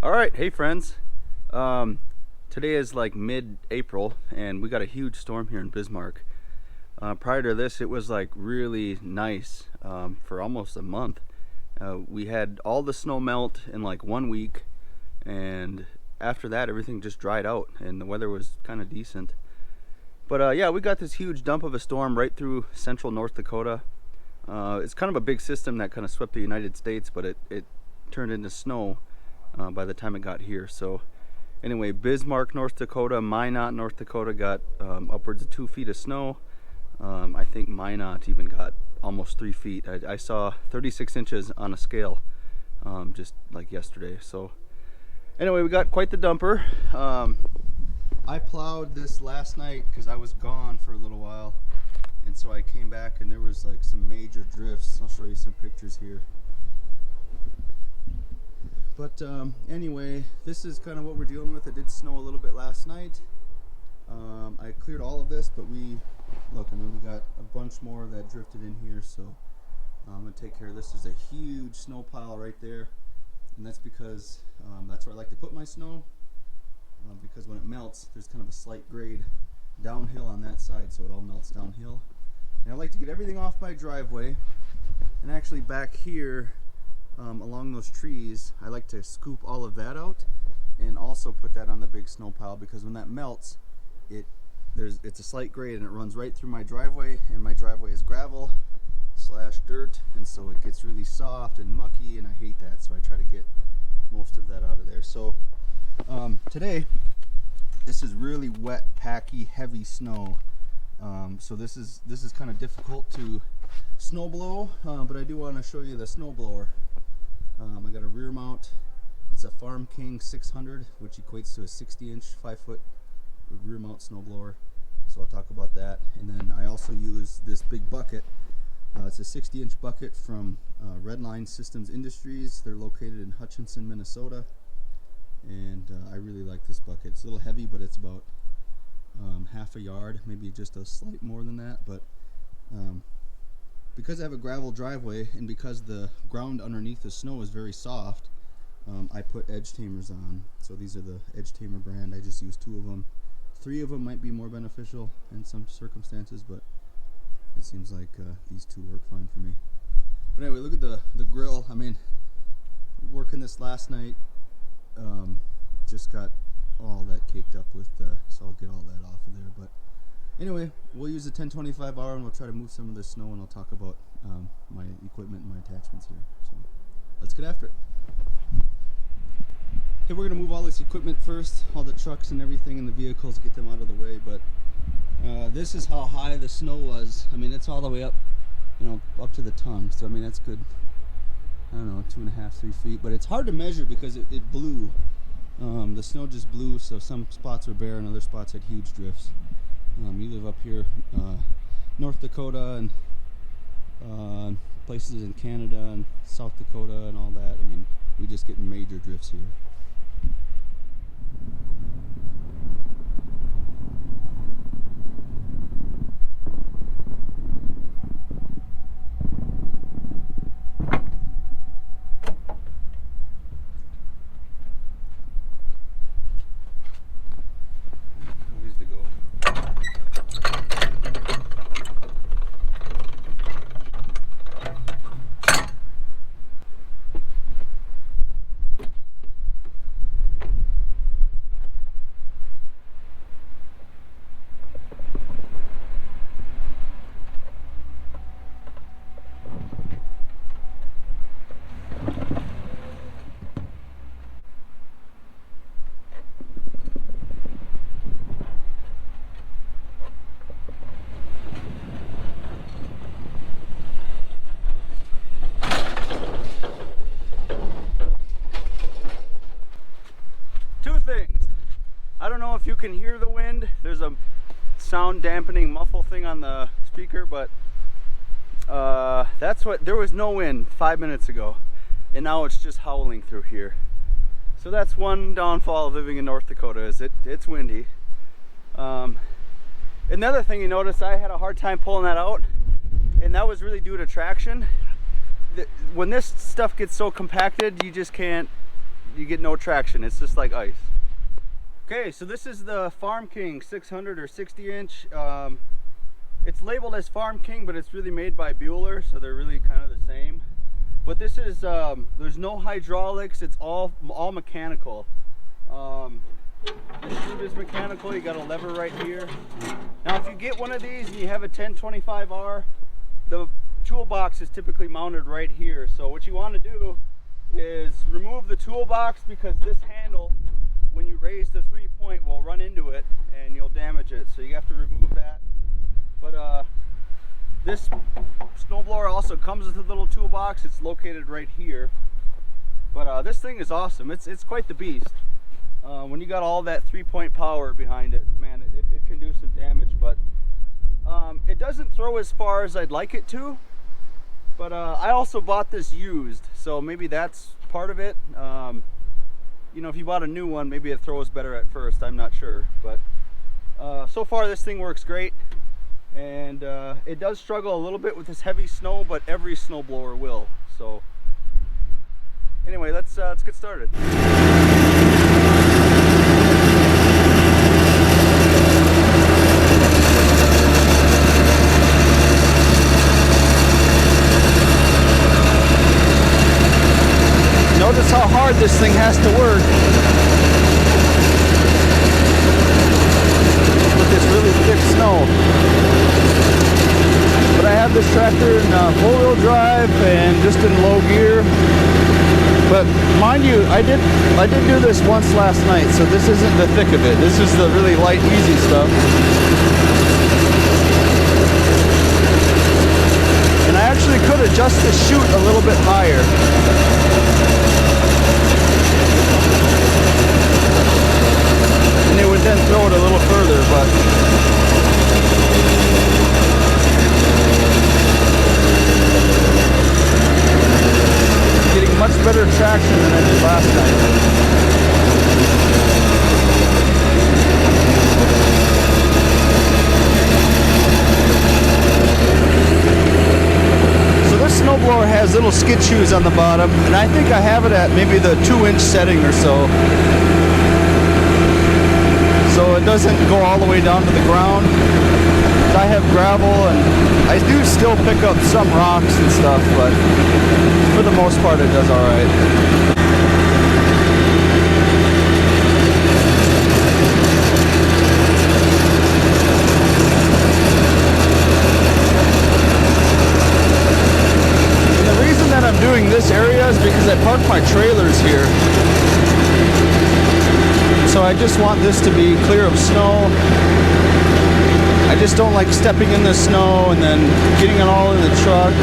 All right, hey friends. Today is like mid-April and we got a huge storm here in Bismarck. Prior to this, it was like really nice for almost a month. We had all the snow melt in like 1 week, and after that everything just dried out and the weather was kind of decent. But yeah, we got this huge dump of a storm right through central North Dakota. It's kind of a big system that kind of swept the United States, but it turned into snow by the time it got here. So anyway, Bismarck, North Dakota, Minot, North Dakota got upwards of 2 feet of snow. I think Minot even got almost 3 feet. I saw 36 inches on a scale just like yesterday. So anyway, we got quite the dumper. I plowed this last night because I was gone for a little while, and so I came back and there was like some major drifts. I'll show you some pictures here. But anyway, this is kind of what we're dealing with. It did snow a little bit last night. I cleared all of this, but we got a bunch more that drifted in here, so I'm going to take care of this. There's a huge snow pile right there, and that's because that's where I like to put my snow, because when it melts, there's kind of a slight grade downhill on that side, so it all melts downhill. And I like to get everything off my driveway, and actually back here, along those trees, I like to scoop all of that out and also put that on the big snow pile, because when that melts, it's a slight grade and it runs right through my driveway, and my driveway is gravel / dirt, and so it gets really soft and mucky, and I hate that, so I try to get most of that out of there. So today, this is really wet, packy, heavy snow. So this is kind of difficult to snow blow, but I do want to show you the snowblower. I got a rear mount. It's a Farm King 600, which equates to a 60-inch, 5-foot rear mount snowblower. So I'll talk about that. And then I also use this big bucket. It's a 60-inch bucket from Redline Systems Industries. They're located in Hutchinson, Minnesota. And I really like this bucket. It's a little heavy, but it's about half a yard, maybe just a slight more than that. But because I have a gravel driveway, and because the ground underneath the snow is very soft, I put Edge Tamers on. So these are the Edge Tamer brand. I just use 2 of them. 3 of them might be more beneficial in some circumstances, but it seems like these 2 work fine for me. But anyway, look at the grill. I mean, working this last night, just got all that caked up with, so I'll get all that off of there. But anyway, we'll use the 1025R and we'll try to move some of this snow, and I'll talk about my equipment and my attachments here. So let's get after it. Okay, we're going to move all this equipment first, all the trucks and everything and the vehicles, get them out of the way. But this is how high the snow was. I mean, it's all the way up, up to the tongue. So I mean, that's good, I don't know, 2.5, 3 feet. But it's hard to measure because it blew. The snow just blew, so some spots were bare and other spots had huge drifts. You live up here, North Dakota, and places in Canada and South Dakota and all that. I mean, we just get major drifts here. I don't know if you can hear the wind. There's a sound dampening muffle thing on the speaker, but there was no wind 5 minutes ago, and now it's just howling through here. So that's one downfall of living in North Dakota, is it's windy. Another thing you notice, I had a hard time pulling that out, and that was really due to traction. When this stuff gets so compacted, you just can't you get no traction. It's just like ice. Okay, so this is the Farm King 600 or 60 inch. It's labeled as Farm King, but it's really made by Buhler, so they're really kind of the same. But this is, there's no hydraulics, it's all mechanical. The chute is mechanical, you got a lever right here. Now if you get one of these and you have a 1025R, the toolbox is typically mounted right here. So what you want to do is remove the toolbox, because this handle, when you raise the 3-point, will run into it and you'll damage it. So you have to remove that. But this snowblower also comes with a little toolbox. It's located right here. But this thing is awesome. It's quite the beast. When you got all that 3-point power behind it, man, it can do some damage. But it doesn't throw as far as I'd like it to. But I also bought this used, so maybe that's part of it. You know, if you bought a new one, maybe it throws better at first. I'm not sure. But so far, this thing works great. And it does struggle a little bit with this heavy snow, but every snowblower will. So anyway, let's get started. Notice how hard this thing has to work with this really thick snow. But I have this tractor in four-wheel drive and just in low gear. But mind you, I did do this once last night, so this isn't the thick of it. This is the really light, easy stuff. And I actually could adjust the chute a little bit higher. And it would then throw it a little further, but getting much better traction than I did last night. So this snowblower has little skid shoes on the bottom, and I think I have it at maybe the 2-inch setting or so. So it doesn't go all the way down to the ground. I have gravel, and I do still pick up some rocks and stuff, but for the most part it does alright. And the reason that I'm doing this area is because I park my trailers here. So I just want this to be clear of snow. I just don't like stepping in the snow and then getting it all in the truck.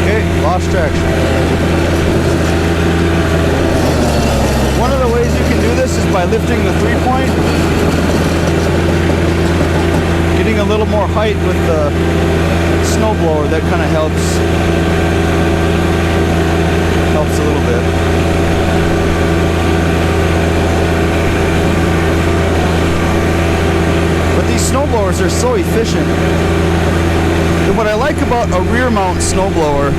Okay, lost traction. One of the ways you can do this is by lifting the 3-point, getting a little more height with the snowblower. That kind of helps a little bit. But these snowblowers are so efficient. And what I like about a rear mount snowblower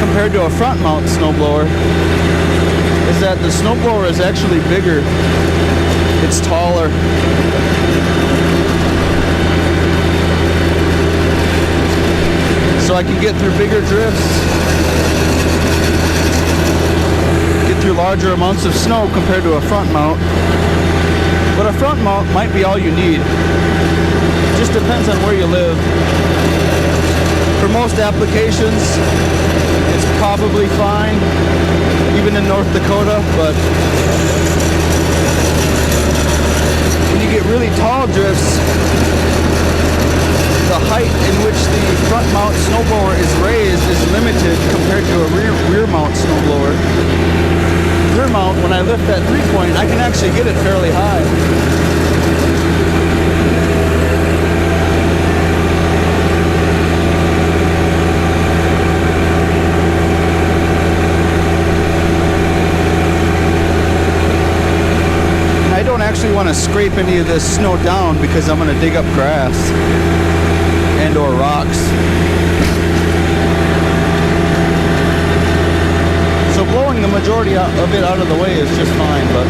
compared to a front mount snowblower is that the snowblower is actually bigger. It's taller. So I can get through bigger drifts, get through larger amounts of snow compared to a front mount. But a front mount might be all you need. It just depends on where you live. For most applications, it's probably fine, even in North Dakota, but when you get really tall drifts, the height in which the front mount snowblower is raised is limited compared to a rear mount snowblower. Rear mount, when I lift that 3-point, I can actually get it fairly high. want to scrape any of this snow down because I'm going to dig up grass and or rocks. So blowing the majority of it out of the way is just fine, but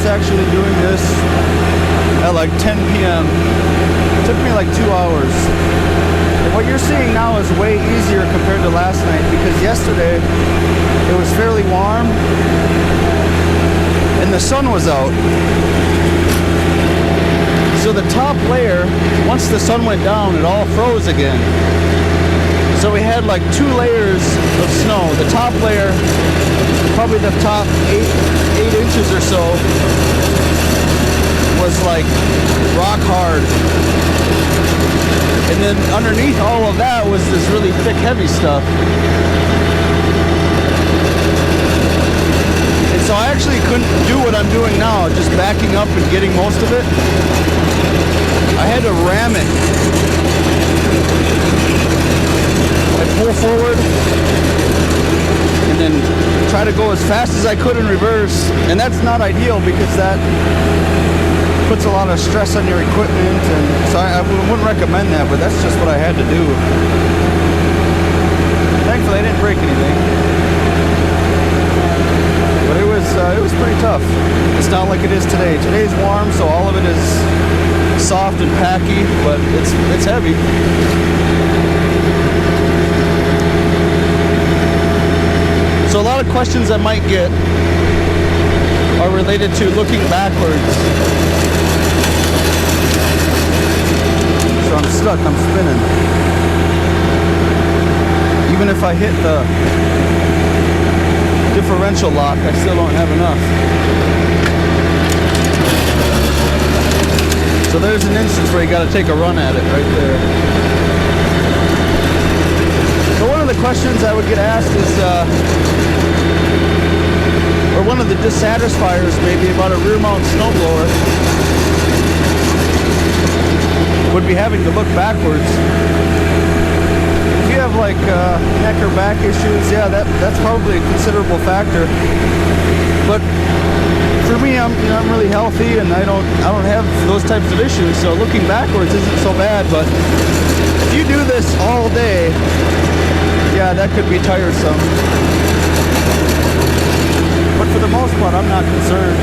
actually doing this at like 10 p.m. It took me like 2 hours. And what you're seeing now is way easier compared to last night, because yesterday it was fairly warm and the sun was out. So the top layer, once the sun went down, it all froze again. So we had like 2 layers of snow. The top layer, probably the top 8 inches or so, was like rock hard. And then underneath all of that was this really thick, heavy stuff. And so I actually couldn't do what I'm doing now, just backing up and getting most of it. I had to ram it. I pull forward and then try to go as fast as I could in reverse, and that's not ideal because that puts a lot of stress on your equipment, and so I wouldn't recommend that, but that's just what I had to do. Thankfully I didn't break anything, but it was pretty tough. It's not like it is today. Today's warm, so all of it is soft and packy, but it's heavy. So a lot of questions I might get are related to looking backwards. So I'm stuck, I'm spinning. Even if I hit the differential lock, I still don't have enough. So there's an instance where you got to take a run at it right there. So one of the questions I would get asked is, or one of the dissatisfiers maybe about a rear mount snowblower would be having to look backwards. If you have like neck or back issues, yeah, that's probably a considerable factor. But for me, I'm really healthy and I don't have those types of issues, so looking backwards isn't so bad. But if you do this all day, yeah, that could be tiresome. But for the most part, I'm not concerned.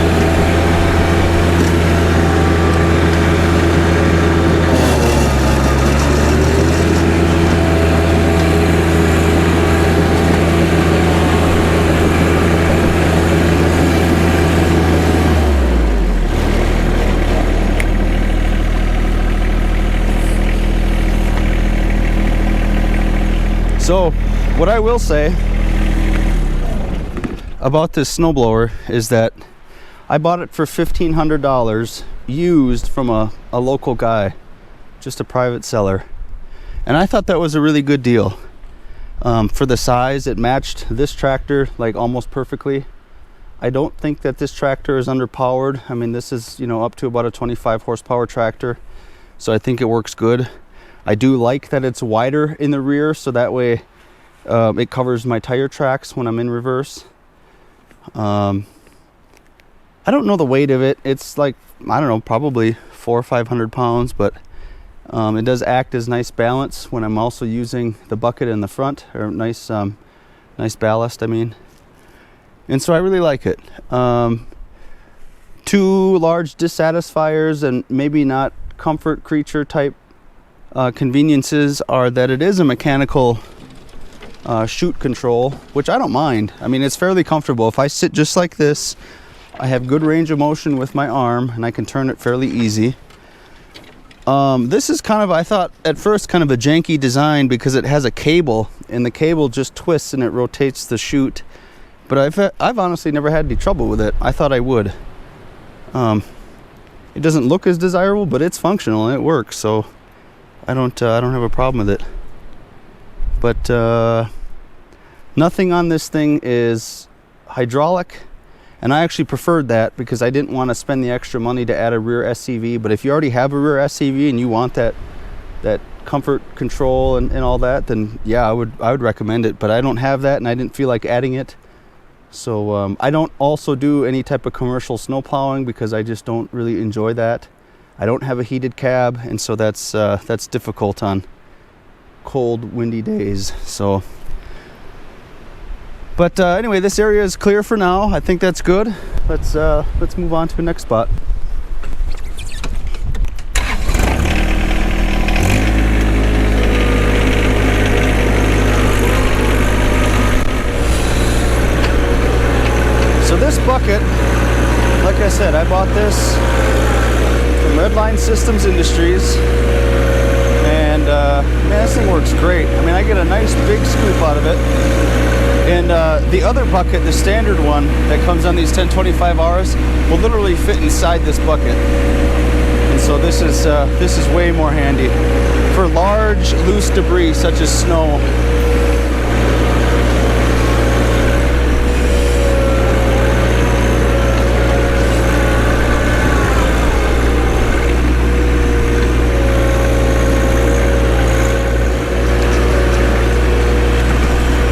So, what I will say about this snowblower is that I bought it for $1,500 used from a local guy, just a private seller, and I thought that was a really good deal. For the size, it matched this tractor like almost perfectly. I don't think that this tractor is underpowered. I mean, this is, up to about a 25 horsepower tractor, so I think it works good. I do like that it's wider in the rear, so that way it covers my tire tracks when I'm in reverse. I don't know the weight of it. It's like, I don't know, probably 400 or 500 pounds, but it does act as nice balance when I'm also using the bucket in the front, or nice ballast, I mean. And so I really like it. 2 large dissatisfiers and maybe not comfort creature type conveniences are that it is a mechanical chute control, which I don't mind. I mean, it's fairly comfortable. If I sit just like this, I have good range of motion with my arm and I can turn it fairly easy. This is kind of, I thought at first, kind of a janky design because it has a cable and the cable just twists and it rotates the chute But I've honestly never had any trouble with it. I thought I would. It doesn't look as desirable, but it's functional and it works, so I don't have a problem with it. But nothing on this thing is hydraulic, and I actually preferred that because I didn't want to spend the extra money to add a rear SCV. But if you already have a rear SCV and you want that comfort control and all that, then yeah, I would recommend it. But I don't have that, and I didn't feel like adding it. So I don't also do any type of commercial snow plowing because I just don't really enjoy that. I don't have a heated cab, and so that's difficult on cold, windy days. So, but anyway, this area is clear for now. I think that's good. Let's move on to the next spot. So this bucket, like I said, I bought this from Redline Systems Industries, and man, this thing works great. I mean, I get a nice big scoop out of it. And the other bucket, the standard one that comes on these 1025Rs, will literally fit inside this bucket. And so this is way more handy for large, loose debris such as snow.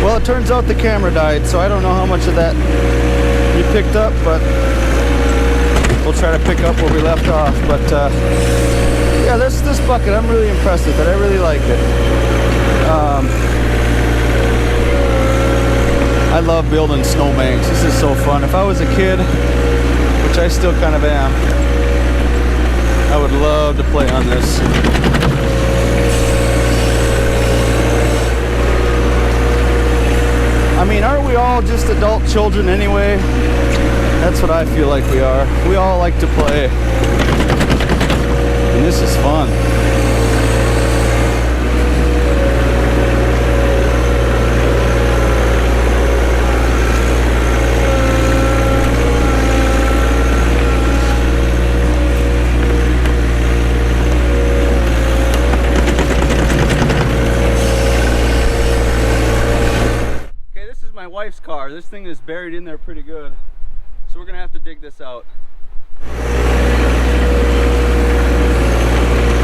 Well, it turns out the camera died, so I don't know how much of that you picked up, but we'll try to pick up where we left off. But yeah, this bucket, I'm really impressed with it. I really like it. I love building snowbanks. This is so fun. If I was a kid, which I still kind of am, I would love to play on this. I mean, aren't we all just adult children anyway? That's what I feel like we are. We all like to play. And this is fun. Wife's car. This thing is buried in there pretty good, so we're gonna have to dig this out.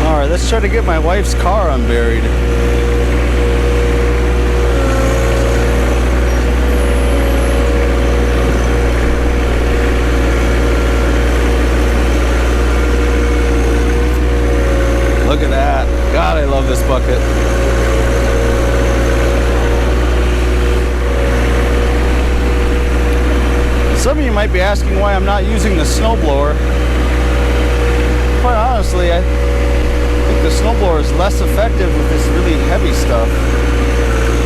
All right, let's try to get my wife's car unburied. Look at that. God, I love this bucket. Some of you might be asking why I'm not using the snowblower. Quite honestly, I think the snowblower is less effective with this really heavy stuff.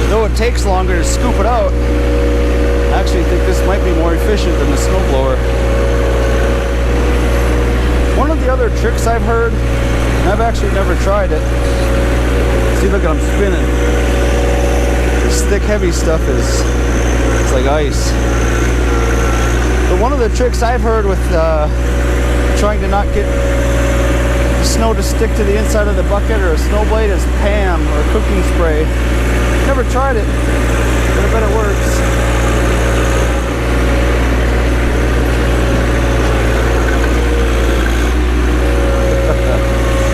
Though it takes longer to scoop it out, I actually think this might be more efficient than the snowblower. One of the other tricks I've heard, and I've actually never tried it. See, look, I'm spinning. This thick, heavy stuff it's like ice. But one of the tricks I've heard with trying to not get the snow to stick to the inside of the bucket or a snow blade is Pam or cooking spray. Never tried it, but I bet it works.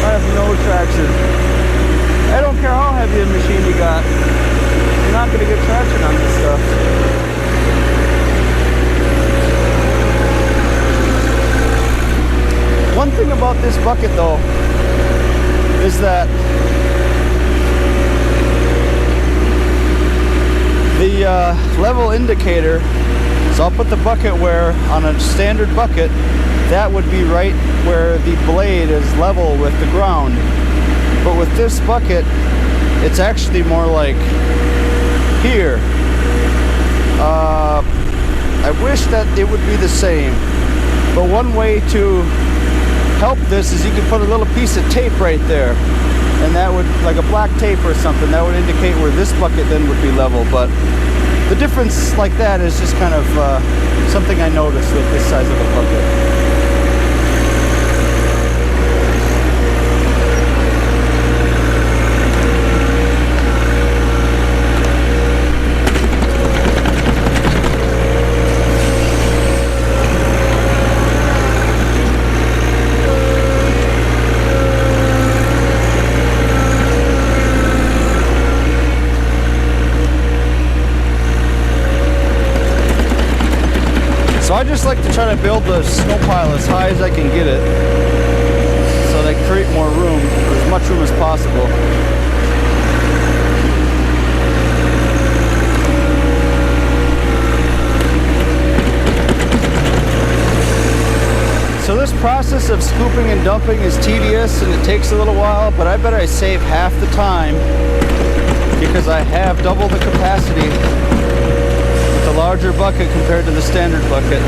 I have no traction. I don't care how heavy a machine you got. You're not going to get traction on this stuff. One thing about this bucket though is that the level indicator, so I'll put the bucket where on a standard bucket that would be right where the blade is level with the ground, but with this bucket it's actually more like here. I wish that it would be the same, but one way to help this is you can put a little piece of tape right there, and that would, like a black tape or something, that would indicate where this bucket then would be level. But the difference like that is just kind of something I noticed with this size of a bucket. So I just like to try to build the snow pile as high as I can get it, so that I create more room, or as much room as possible. So this process of scooping and dumping is tedious and it takes a little while, but I bet I save half the time because I have double the capacity with the larger bucket compared to the standard bucket.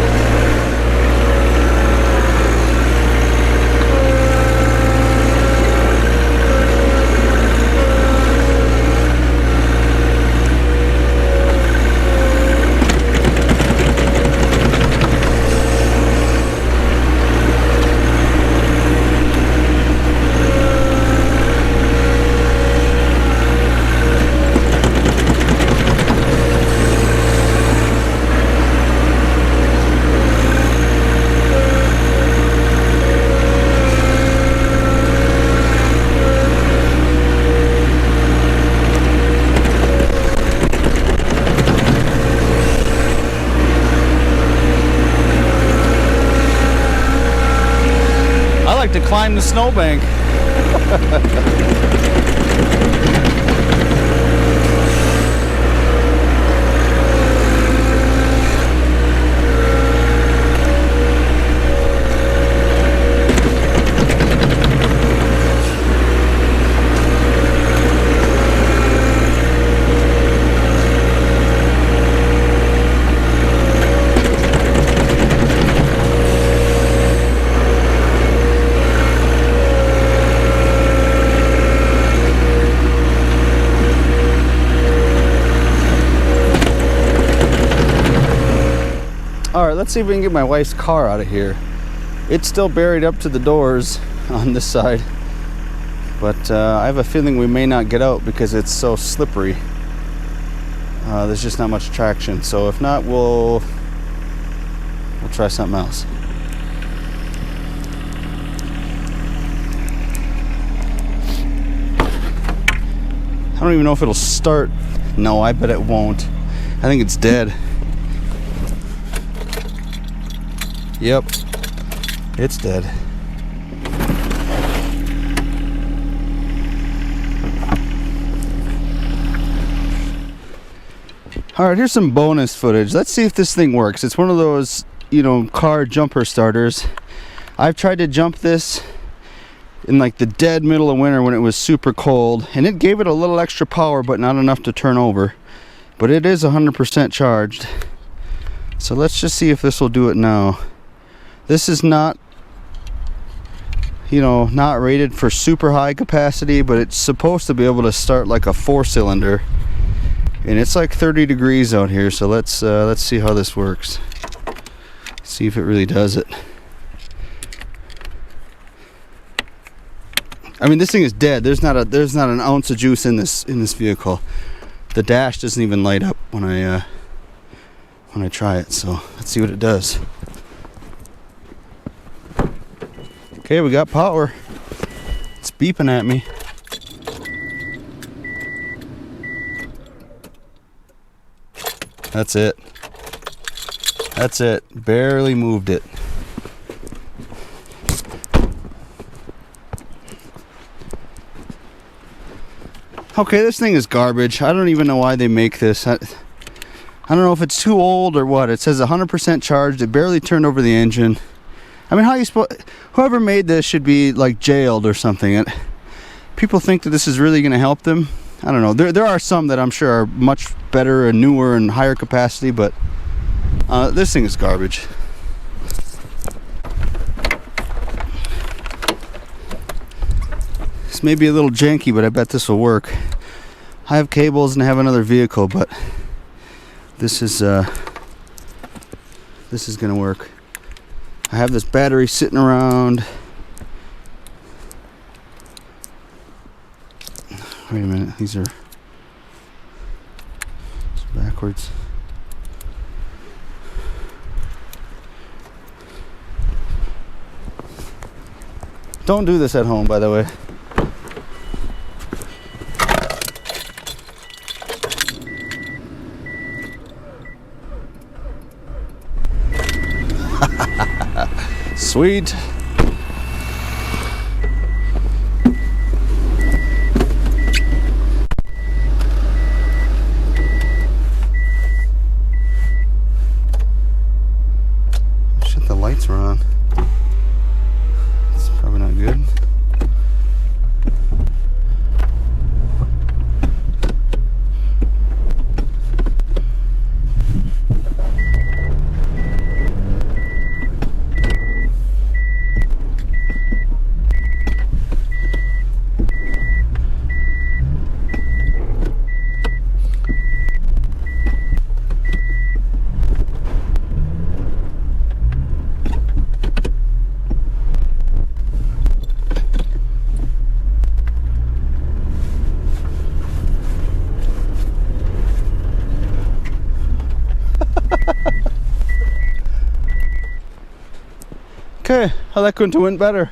To climb the snowbank. Alright, let's see if we can get my wife's car out of here. It's still buried up to the doors on this side, but I have a feeling we may not get out because it's so slippery. There's just not much traction, so if not, we'll try something else. I don't even know if it'll start. No, I bet it won't. I think it's dead. Yep, it's dead. All right, here's some bonus footage. Let's see if this thing works. It's one of those, you know, car jumper starters. I've tried to jump this in like the dead middle of winter when it was super cold, and it gave it a little extra power, but not enough to turn over. But it is 100% charged. So let's just see if this will do it now. This is not, you know, not rated for super high capacity, but it's supposed to be able to start like a 4-cylinder. And it's like 30 degrees out here, so let's see how this works. See if it really does it. I mean, this thing is dead. There's not an ounce of juice in this vehicle. The dash doesn't even light up when I try it. So let's see what it does. Okay, we got power. It's beeping at me. That's it. That's it. Barely moved it. Okay, this thing is garbage. I don't even know why they make this. I don't know if it's too old or what. It says 100% charged. It barely turned over the engine. I mean, how you whoever made this should be like jailed or something. People think that this is really going to help them. I don't know. There are some that I'm sure are much better and newer and higher capacity, but this thing is garbage. This may be a little janky, but I bet this will work. I have cables and I have another vehicle, but this is gonna work. I have this battery sitting around. Wait a minute, these are backwards. Don't do this at home, by the way. Sweet. Shit, the lights are on. It's probably not good. Okay, how that couldn't have went better.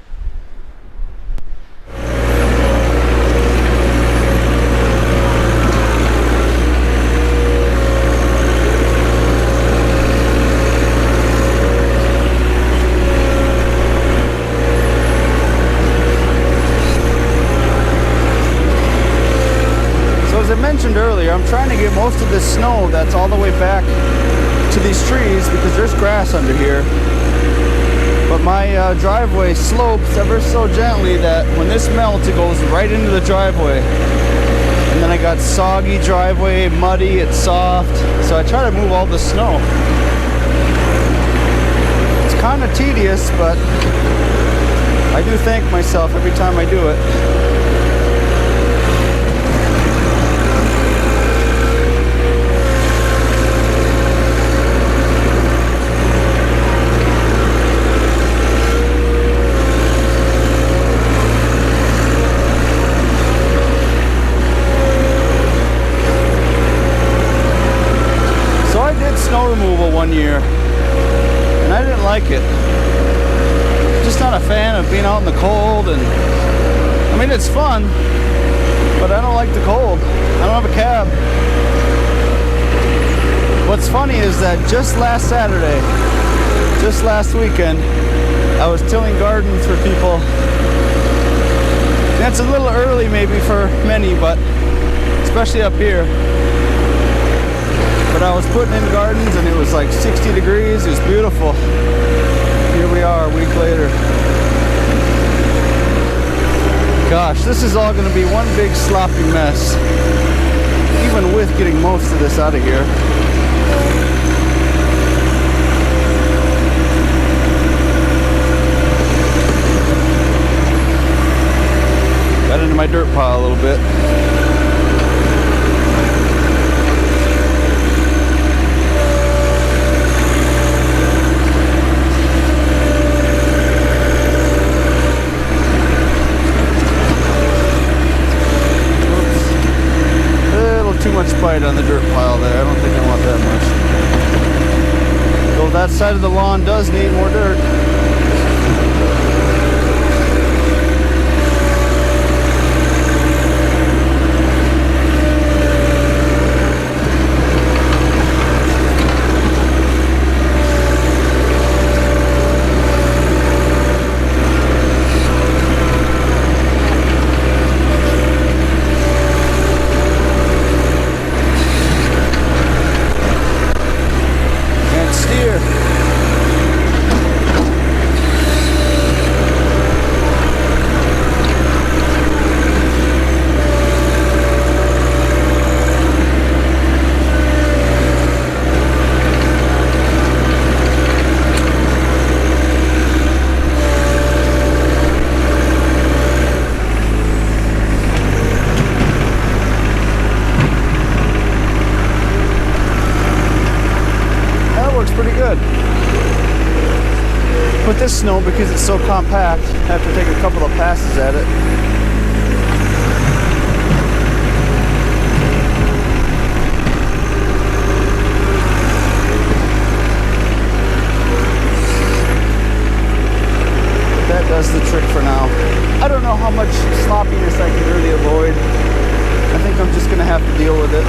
So as I mentioned earlier, I'm trying to get most of this snow that's all the way back to these trees because there's grass under here. But my driveway slopes ever so gently that when this melts, it goes right into the driveway. And then I got soggy driveway, muddy, it's soft. So I try to move all the snow. It's kind of tedious, but I do thank myself every time I do it. Snow removal one year and I didn't like it. Just not a fan of being out in the cold, and I mean it's fun, but I don't like the cold. I don't have a cab. What's funny is that just last Saturday, just last weekend, I was tilling gardens for people. And it's a little early maybe for many, but especially up here. But I was putting in gardens and it was like 60 degrees. It was beautiful. Here we are a week later. Gosh, this is all going to be one big sloppy mess. Even with getting most of this out of here. Got into my dirt pile a little bit. Too much bite on the dirt pile there. I don't think I want that much. Though that side of the lawn does need more dirt. With this snow, because it's so compact, I have to take a couple of passes at it. That does the trick for now. I don't know how much sloppiness I can really avoid. I think I'm just gonna have to deal with it.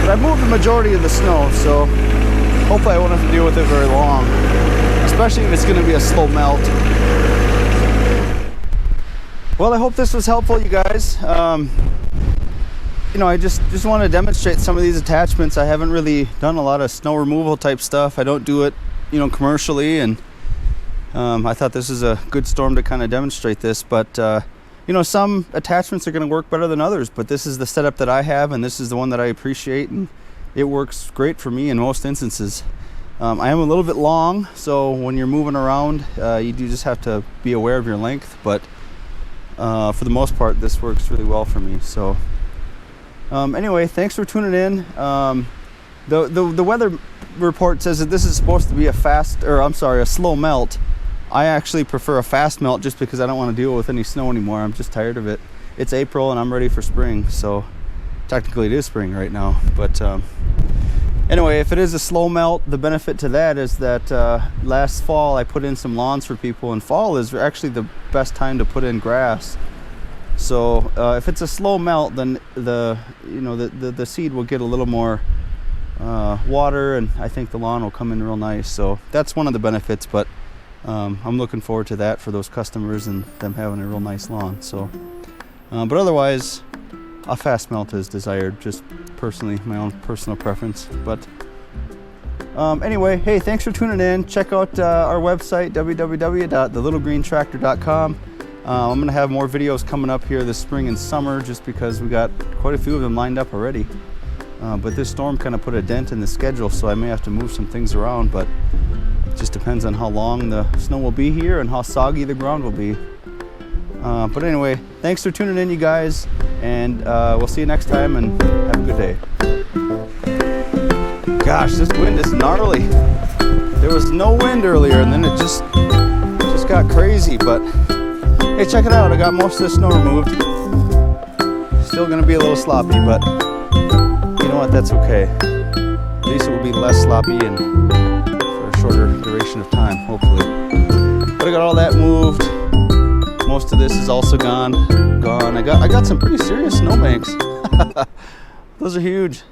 But I've moved the majority of the snow, so hopefully I won't have to deal with it very long. Especially if it's gonna be a slow melt. Well, I hope this was helpful, you guys. You know, I just want to demonstrate some of these attachments. I haven't really done a lot of snow removal type stuff. I don't do it, you know, commercially, and I thought this is a good storm to kind of demonstrate this. But you know, some attachments are going to work better than others, but this is the setup that I have, and this is the one that I appreciate, and it works great for me in most instances. I am a little bit long, so when you're moving around, you do just have to be aware of your length, but for the most part, this works really well for me. So anyway, thanks for tuning in. The weather report says that this is supposed to be a slow melt. I actually prefer a fast melt just because I don't want to deal with any snow anymore. I'm just tired of it. It's April and I'm ready for spring, so technically it is spring right now. But anyway, if it is a slow melt, the benefit to that is that last fall I put in some lawns for people, and fall is actually the best time to put in grass. So if it's a slow melt, then the seed will get a little more water, and I think the lawn will come in real nice. So that's one of the benefits, but I'm looking forward to that for those customers and them having a real nice lawn. So but otherwise, a fast melt is desired, just personally, my own personal preference. But anyway, hey, thanks for tuning in. Check out our website, www.thelittlegreentractor.com. I'm gonna have more videos coming up here this spring and summer, just because we got quite a few of them lined up already. But this storm kind of put a dent in the schedule, so I may have to move some things around, but it just depends on how long the snow will be here and how soggy the ground will be. But anyway, thanks for tuning in, you guys, and we'll see you next time, and have a good day. Gosh, this wind is gnarly. There was no wind earlier, and then it just got crazy. But hey, check it out. I got most of the snow removed. Still gonna be a little sloppy, but you know what? That's okay. At least it will be less sloppy and for a shorter duration of time, hopefully. But I got all that moved. Most of this is also gone. I got some pretty serious snowbanks. Those are huge.